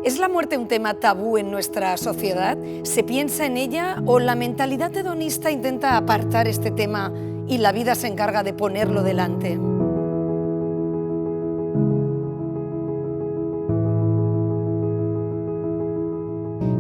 ¿Es la muerte un tema tabú en nuestra sociedad? ¿Se piensa en ella o la mentalidad hedonista intenta apartar este tema y la vida se encarga de ponerlo delante?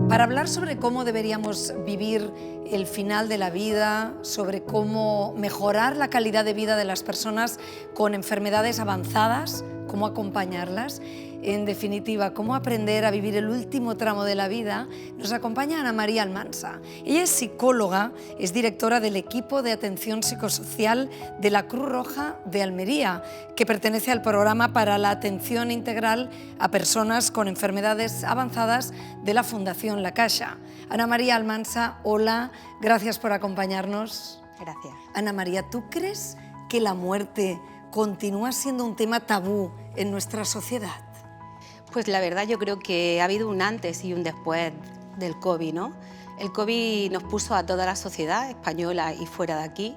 Para hablar sobre cómo deberíamos vivir el final de la vida, sobre cómo mejorar la calidad de vida de las personas con enfermedades avanzadas, cómo acompañarlas, en definitiva, cómo aprender a vivir el último tramo de la vida, nos acompaña Ana María Almansa. Ella es psicóloga, es directora del equipo de atención psicosocial de la Cruz Roja de Almería, que pertenece al programa para la atención integral a personas con enfermedades avanzadas de la Fundación La Caixa. Ana María Almansa, hola, gracias por acompañarnos. Gracias. Ana María, ¿tú crees que la muerte continúa siendo un tema tabú en nuestra sociedad? Pues la verdad yo creo que ha habido un antes y un después del COVID, ¿no? El COVID nos puso a toda la sociedad española y fuera de aquí,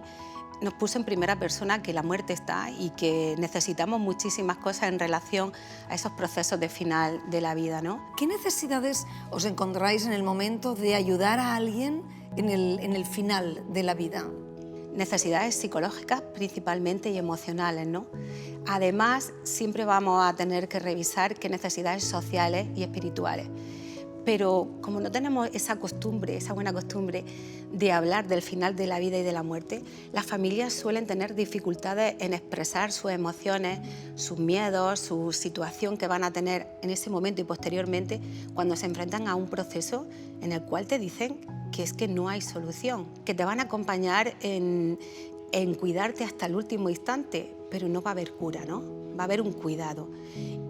nos puso en primera persona que la muerte está y que necesitamos muchísimas cosas en relación a esos procesos de final de la vida, ¿no? ¿Qué necesidades os encontráis en el momento de ayudar a alguien en el final de la vida? Necesidades psicológicas principalmente y emocionales, ¿no? Además, siempre vamos a tener que revisar qué necesidades sociales y espirituales. Pero como no tenemos esa costumbre, esa buena costumbre de hablar del final de la vida y de la muerte, las familias suelen tener dificultades en expresar sus emociones, sus miedos, su situación que van a tener en ese momento y posteriormente cuando se enfrentan a un proceso en el cual te dicen que es que no hay solución, que te van a acompañar en cuidarte hasta el último instante, pero no va a haber cura, ¿no? Va a haber un cuidado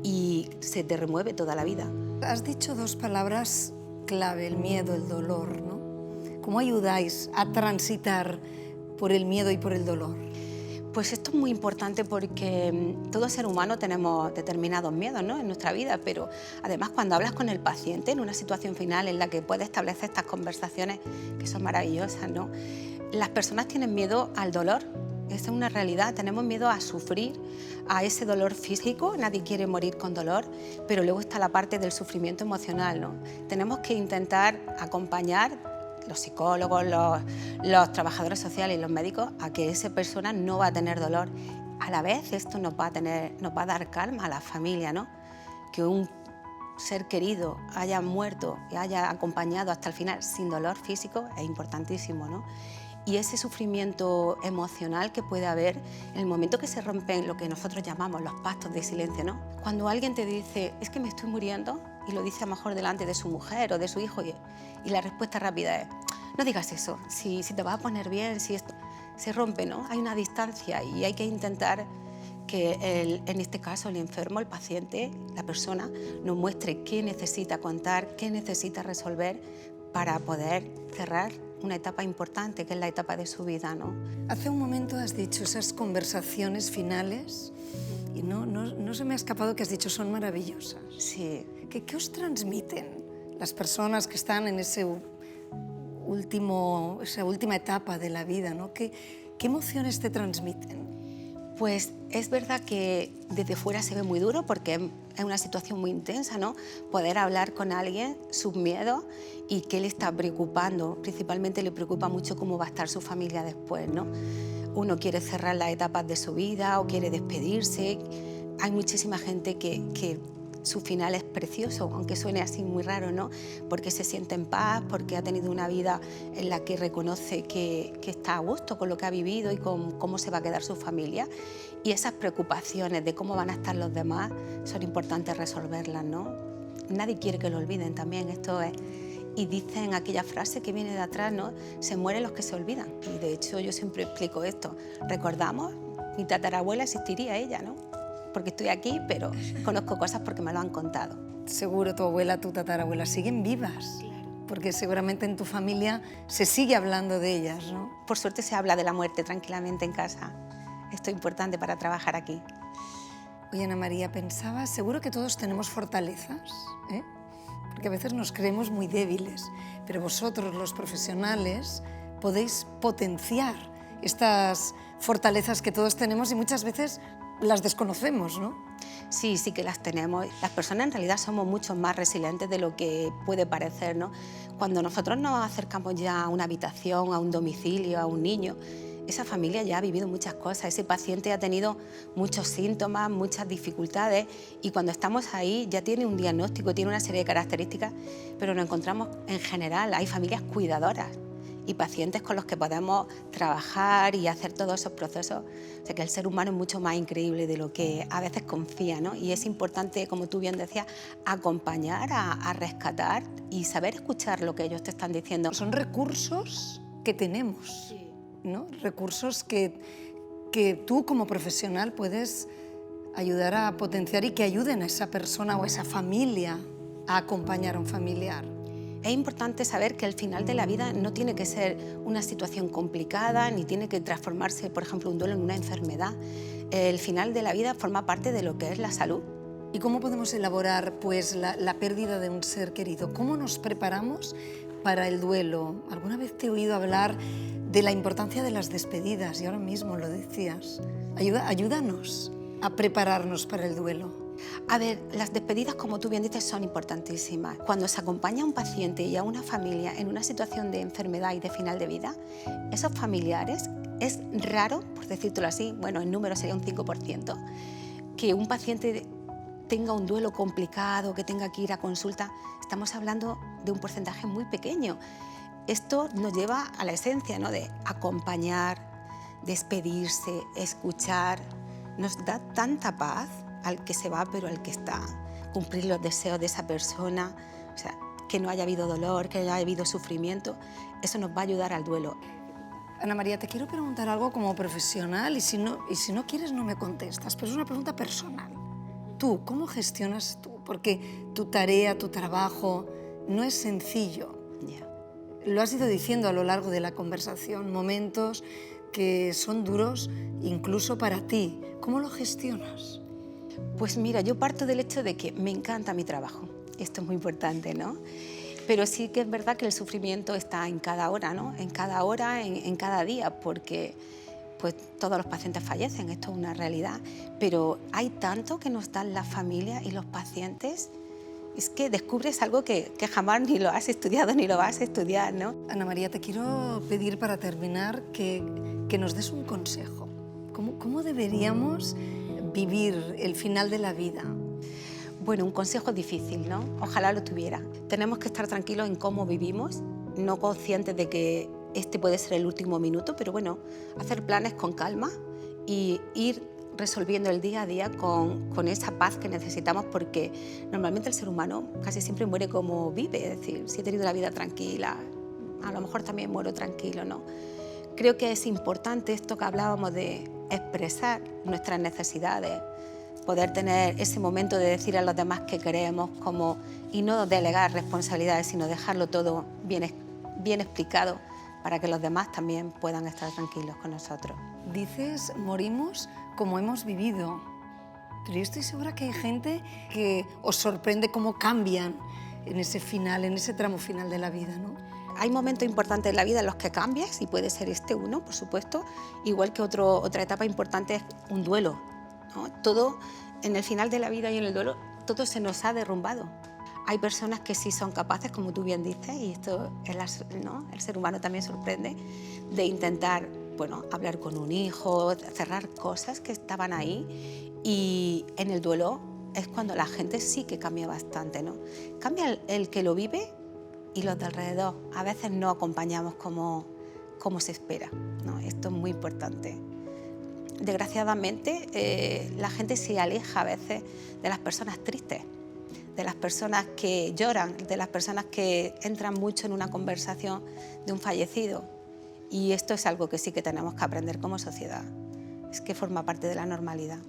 y se te remueve toda la vida. Has dicho dos palabras clave, el miedo, el dolor, ¿no? ¿Cómo ayudáis a transitar por el miedo y por el dolor? Pues esto es muy importante porque todo ser humano tenemos determinados miedos, ¿no?, en nuestra vida, pero además cuando hablas con el paciente en una situación final en la que puedes establecer estas conversaciones que son maravillosas, ¿no?, las personas tienen miedo al dolor. Esa es una realidad, tenemos miedo a sufrir, a ese dolor físico, nadie quiere morir con dolor, pero luego está la parte del sufrimiento emocional, ¿no? Tenemos que intentar acompañar, los psicólogos, los trabajadores sociales y los médicos, a que esa persona no va a tener dolor. A la vez esto nos va a dar calma a la familia, ¿no? Que un ser querido haya muerto y haya acompañado hasta el final sin dolor físico es importantísimo, ¿no? Y ese sufrimiento emocional que puede haber en el momento que se rompen lo que nosotros llamamos los pactos de silencio, ¿no? Cuando alguien te dice, es que me estoy muriendo, y lo dice a lo mejor delante de su mujer o de su hijo, y la respuesta rápida es, no digas eso, si te vas a poner bien, si esto se rompe, ¿no? Hay una distancia y hay que intentar que en este caso el enfermo, el paciente, la persona, nos muestre qué necesita contar, qué necesita resolver para poder cerrar una etapa importante, que es la etapa de su vida, ¿no? Hace un momento has dicho esas conversaciones finales y no se me ha escapado que has dicho son maravillosas. Sí. ¿Qué os transmiten las personas que están en esa última etapa de la vida, ¿no? ¿Qué emociones te transmiten? Pues es verdad que desde fuera se ve muy duro porque es una situación muy intensa, ¿no? Poder hablar con alguien sus miedos y qué le está preocupando. Principalmente le preocupa mucho cómo va a estar su familia después, ¿no? Uno quiere cerrar las etapas de su vida o quiere despedirse. Hay muchísima gente que su final es precioso, aunque suene así muy raro, ¿no? Porque se siente en paz, porque ha tenido una vida en la que reconoce que está a gusto con lo que ha vivido y con cómo se va a quedar su familia. Y esas preocupaciones de cómo van a estar los demás son importantes resolverlas, ¿no? Nadie quiere que lo olviden también, esto es. Y dicen aquella frase que viene de atrás, ¿no? Se mueren los que se olvidan. Y de hecho yo siempre explico esto. Recordamos, mi tatarabuela existiría ella, ¿no? Porque estoy aquí, pero conozco cosas porque me lo han contado. Seguro tu abuela, tu tatarabuela siguen vivas, claro, porque seguramente en tu familia se sigue hablando de ellas, ¿no? Por suerte se habla de la muerte tranquilamente en casa. Esto es importante para trabajar aquí. Oye, Ana María, pensaba, seguro que todos tenemos fortalezas, ¿eh? Porque a veces nos creemos muy débiles, pero vosotros, los profesionales, podéis potenciar estas fortalezas que todos tenemos y muchas veces las desconocemos, ¿no? Sí, sí que las tenemos. Las personas en realidad somos mucho más resilientes de lo que puede parecer, ¿no? Cuando nosotros nos acercamos ya a una habitación, a un domicilio, a un niño, esa familia ya ha vivido muchas cosas, ese paciente ha tenido muchos síntomas, muchas dificultades y cuando estamos ahí ya tiene un diagnóstico, tiene una serie de características, pero nos encontramos en general, hay familias cuidadoras y pacientes con los que podemos trabajar y hacer todos esos procesos. O sea que el ser humano es mucho más increíble de lo que a veces confía, ¿no? Y es importante, como tú bien decías, acompañar, a rescatar y saber escuchar lo que ellos te están diciendo. Son recursos que tenemos, ¿no? Recursos que tú como profesional puedes ayudar a potenciar y que ayuden a esa persona o a esa familia a acompañar a un familiar. Es importante saber que el final de la vida no tiene que ser una situación complicada ni tiene que transformarse, por ejemplo, un duelo en una enfermedad. El final de la vida forma parte de lo que es la salud. ¿Y cómo podemos elaborar pues, la pérdida de un ser querido? ¿Cómo nos preparamos para el duelo? Alguna vez te he oído hablar de la importancia de las despedidas y ahora mismo lo decías. Ayúdanos a prepararnos para el duelo. A ver, las despedidas, como tú bien dices, son importantísimas. Cuando se acompaña a un paciente y a una familia en una situación de enfermedad y de final de vida, esos familiares, es raro, por decírtelo así, bueno, en número sería un 5%, que un paciente tenga un duelo complicado, que tenga que ir a consulta. Estamos hablando de un porcentaje muy pequeño. Esto nos lleva a la esencia, ¿no?, de acompañar, despedirse, escuchar. Nos da tanta paz al que se va, pero al que está, cumplir los deseos de esa persona, o sea, que no haya habido dolor, que no haya habido sufrimiento, eso nos va a ayudar al duelo. Ana María, te quiero preguntar algo como profesional y si no quieres no me contestas, pero es una pregunta personal. Tú, ¿cómo gestionas tú? Porque tu tarea, tu trabajo no es sencillo. Yeah. Lo has ido diciendo a lo largo de la conversación, momentos que son duros incluso para ti. ¿Cómo lo gestionas? Pues mira, yo parto del hecho de que me encanta mi trabajo. Esto es muy importante, ¿no? Pero sí que es verdad que el sufrimiento está en cada hora, ¿no? En cada hora, en cada día, porque pues, todos los pacientes fallecen, esto es una realidad. Pero hay tanto que nos dan las familias y los pacientes, es que descubres algo que jamás ni lo has estudiado ni lo vas a estudiar, ¿no? Ana María, te quiero pedir para terminar que nos des un consejo. ¿Cómo deberíamos vivir el final de la vida? Bueno, un consejo difícil, ¿no? Ojalá lo tuviera. Tenemos que estar tranquilos en cómo vivimos, no conscientes de que este puede ser el último minuto, pero bueno, hacer planes con calma y ir resolviendo el día a día con esa paz que necesitamos, porque normalmente el ser humano casi siempre muere como vive, es decir, si he tenido la vida tranquila, a lo mejor también muero tranquilo, ¿no? Creo que es importante esto que hablábamos de expresar nuestras necesidades, poder tener ese momento de decir a los demás que queremos, y no delegar responsabilidades, sino dejarlo todo bien explicado para que los demás también puedan estar tranquilos con nosotros. Dices, morimos como hemos vivido, pero yo estoy segura que hay gente que os sorprende cómo cambian en ese final, en ese tramo final de la vida, ¿no? Hay momentos importantes en la vida en los que cambias y puede ser este uno, por supuesto, igual que otra etapa importante es un duelo, ¿no? Todo, en el final de la vida y en el duelo, todo se nos ha derrumbado. Hay personas que sí son capaces, como tú bien dices, y esto ¿no? El ser humano también sorprende, de intentar, bueno, hablar con un hijo, cerrar cosas que estaban ahí, y en el duelo es cuando la gente sí que cambia bastante, ¿no? Cambia el que lo vive y los de alrededor. A veces no acompañamos como se espera, ¿no? Esto es muy importante. Desgraciadamente, la gente se aleja a veces de las personas tristes, de las personas que lloran, de las personas que entran mucho en una conversación de un fallecido. Y esto es algo que sí que tenemos que aprender como sociedad. Es que forma parte de la normalidad.